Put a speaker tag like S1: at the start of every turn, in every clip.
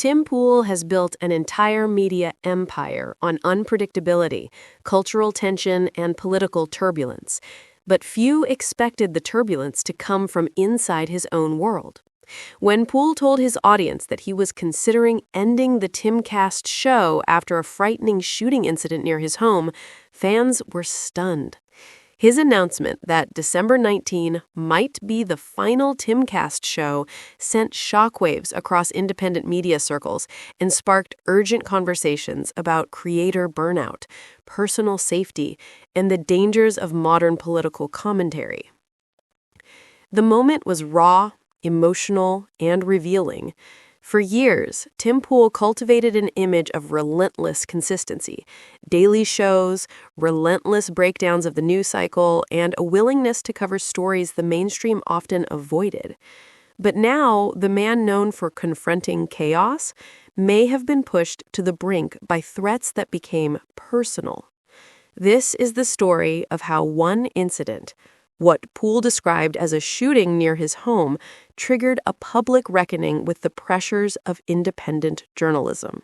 S1: Tim Pool has built an entire media empire on unpredictability, cultural tension, and political turbulence. But few expected the turbulence to come from inside his own world. When Pool told his audience that he was considering ending the Timcast show after a frightening shooting incident near his home, fans were stunned. His announcement that December 19 might be the final Timcast show sent shockwaves across independent media circles and sparked urgent conversations about creator burnout, personal safety, and the dangers of modern political commentary. The moment was raw, emotional, and revealing. For years, Tim Pool cultivated an image of relentless consistency, daily shows, relentless breakdowns of the news cycle, and a willingness to cover stories the mainstream often avoided. But now, the man known for confronting chaos may have been pushed to the brink by threats that became personal. This is the story of how one incident, what Pool described as a shooting near his home, triggered a public reckoning with the pressures of independent journalism.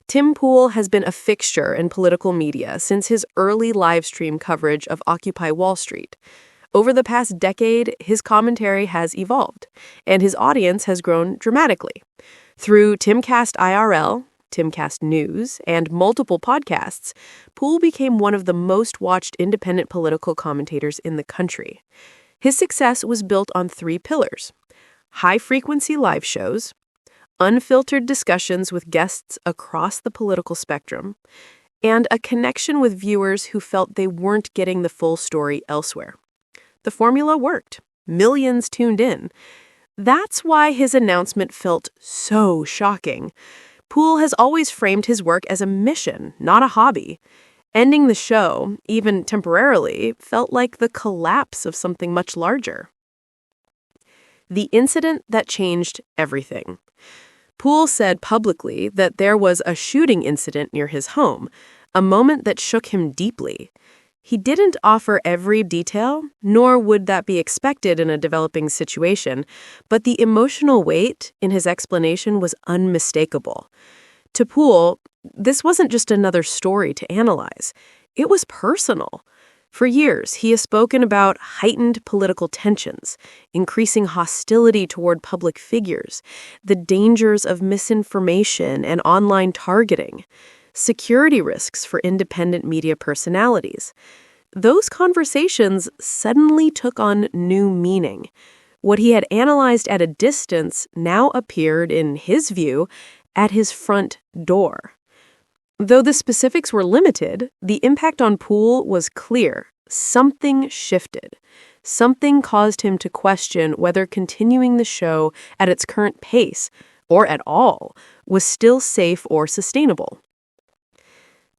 S1: Tim Pool has been a fixture in political media since his early live stream coverage of Occupy Wall Street. Over the past decade, his commentary has evolved, and his audience has grown dramatically. Through Timcast IRL, Timcast News, and multiple podcasts, Pool became one of the most watched independent political commentators in the country. His success was built on three pillars: high-frequency live shows, unfiltered discussions with guests across the political spectrum, and a connection with viewers who felt they weren't getting the full story elsewhere. The formula worked. Millions tuned in. That's why his announcement felt so shocking. Pool has always framed his work as a mission, not a hobby. Ending the show, even temporarily, felt like the collapse of something much larger. The incident that changed everything. Pool said publicly that there was a shooting incident near his home, a moment that shook him deeply. He didn't offer every detail, nor would that be expected in a developing situation, but the emotional weight in his explanation was unmistakable. To Pool, this wasn't just another story to analyze. It was personal. For years, he has spoken about heightened political tensions, increasing hostility toward public figures, the dangers of misinformation and online targeting, security risks for independent media personalities. Those conversations suddenly took on new meaning. What he had analyzed at a distance now appeared, in his view, at his front door. Though the specifics were limited, the impact on Pool was clear. Something shifted. Something caused him to question whether continuing the show at its current pace, or at all, was still safe or sustainable.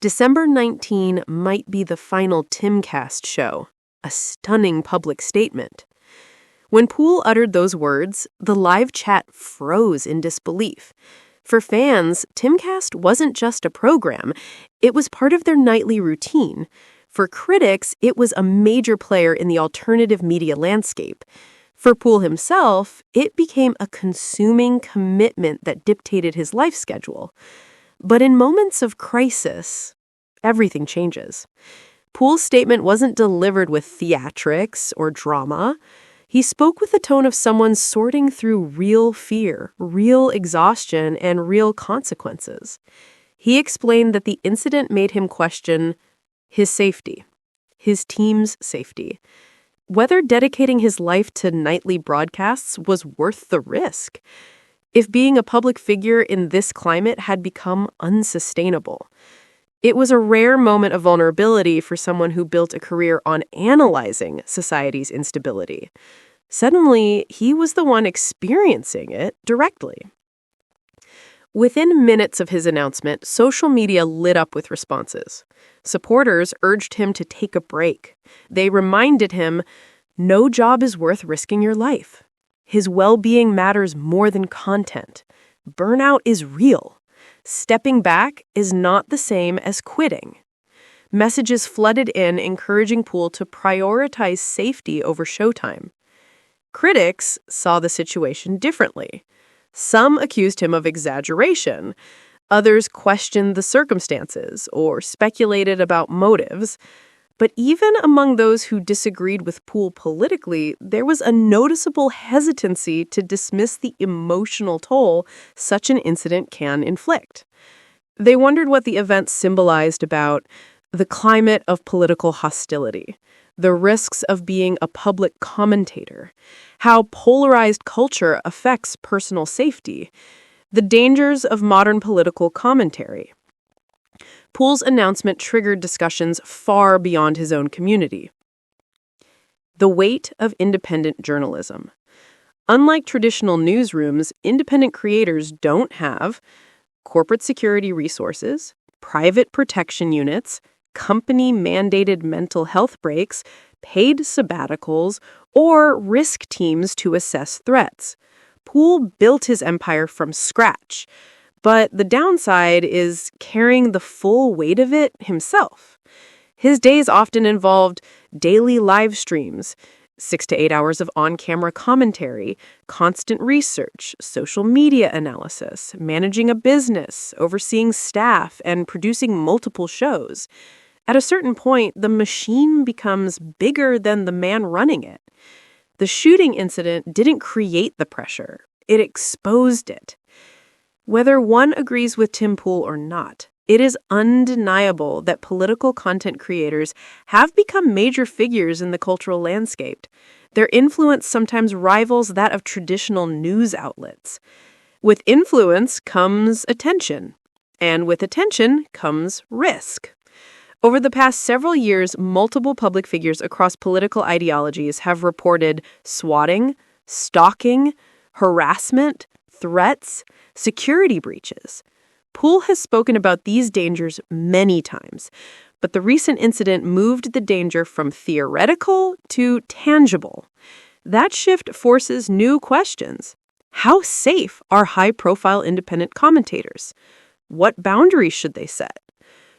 S1: December 19 might be the final Timcast show, a stunning public statement. When Pool uttered those words, the live chat froze in disbelief. For fans, Timcast wasn't just a program, it was part of their nightly routine. For critics, it was a major player in the alternative media landscape. For Pool himself, it became a consuming commitment that dictated his life schedule. But in moments of crisis, everything changes. Pool's statement wasn't delivered with theatrics or drama. He spoke with the tone of someone sorting through real fear, real exhaustion, and real consequences. He explained that the incident made him question his safety, his team's safety, whether dedicating his life to nightly broadcasts was worth the risk, if being a public figure in this climate had become unsustainable. It was a rare moment of vulnerability for someone who built a career on analyzing society's instability. Suddenly, he was the one experiencing it directly. Within minutes of his announcement, social media lit up with responses. Supporters urged him to take a break. They reminded him, no job is worth risking your life. His well-being matters more than content. Burnout is real. Stepping back is not the same as quitting. Messages flooded in encouraging Pool to prioritize safety over showtime. Critics saw the situation differently. Some accused him of exaggeration. Others questioned the circumstances or speculated about motives. But even among those who disagreed with Poole politically, there was a noticeable hesitancy to dismiss the emotional toll such an incident can inflict. They wondered what the event symbolized about the climate of political hostility, the risks of being a public commentator, how polarized culture affects personal safety, the dangers of modern political commentary. Poole's announcement triggered discussions far beyond his own community. The weight of independent journalism. Unlike traditional newsrooms, independent creators don't have corporate security resources, private protection units, company-mandated mental health breaks, paid sabbaticals, or risk teams to assess threats. Poole built his empire from scratch, but the downside is carrying the full weight of it himself. His days often involved daily live streams, 6 to 8 hours of on-camera commentary, constant research, social media analysis, managing a business, overseeing staff, and producing multiple shows. At a certain point, the machine becomes bigger than the man running it. The shooting incident didn't create the pressure. It exposed it. Whether one agrees with Tim Poole or not, it is undeniable that political content creators have become major figures in the cultural landscape. Their influence sometimes rivals that of traditional news outlets. With influence comes attention, and with attention comes risk. Over the past several years, multiple public figures across political ideologies have reported swatting, stalking, harassment, threats, security breaches. Poole has spoken about these dangers many times, but the recent incident moved the danger from theoretical to tangible. That shift forces new questions. How safe are high-profile independent commentators? What boundaries should they set?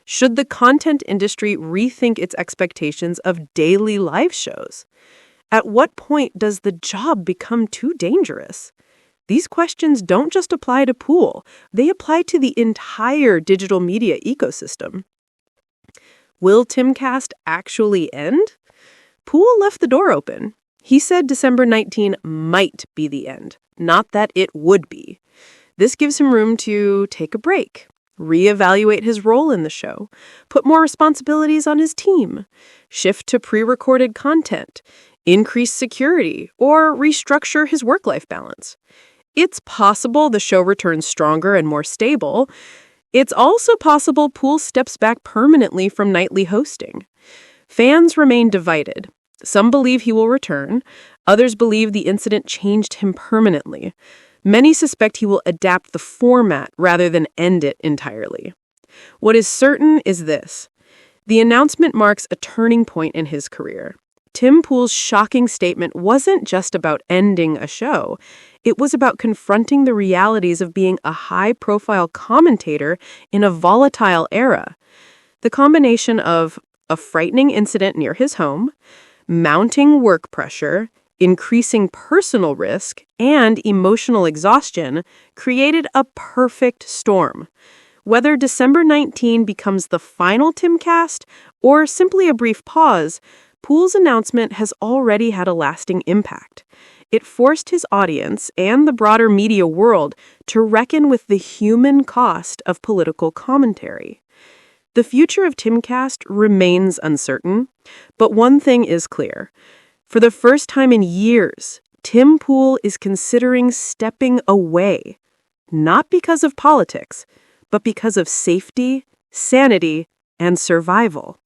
S1: Should the content industry rethink its expectations of daily live shows? At what point does the job become too dangerous? These questions don't just apply to Poole, they apply to the entire digital media ecosystem. Will Timcast actually end? Poole left the door open. He said December 19 might be the end, not that it would be. This gives him room to take a break, reevaluate his role in the show, put more responsibilities on his team, shift to pre-recorded content, increase security, or restructure his work-life balance. It's possible the show returns stronger and more stable. It's also possible Poole steps back permanently from nightly hosting. Fans remain divided. Some believe he will return. Others believe the incident changed him permanently. Many suspect he will adapt the format rather than end it entirely. What is certain is this. The announcement marks a turning point in his career. Tim Poole's shocking statement wasn't just about ending a show. It was about confronting the realities of being a high-profile commentator in a volatile era. The combination of a frightening incident near his home, mounting work pressure, increasing personal risk, and emotional exhaustion created a perfect storm. Whether December 19 becomes the final Timcast or simply a brief pause, Poole's announcement has already had a lasting impact. It forced his audience and the broader media world to reckon with the human cost of political commentary. The future of Timcast remains uncertain, but one thing is clear. For the first time in years, Tim Poole is considering stepping away, not because of politics, but because of safety, sanity, and survival.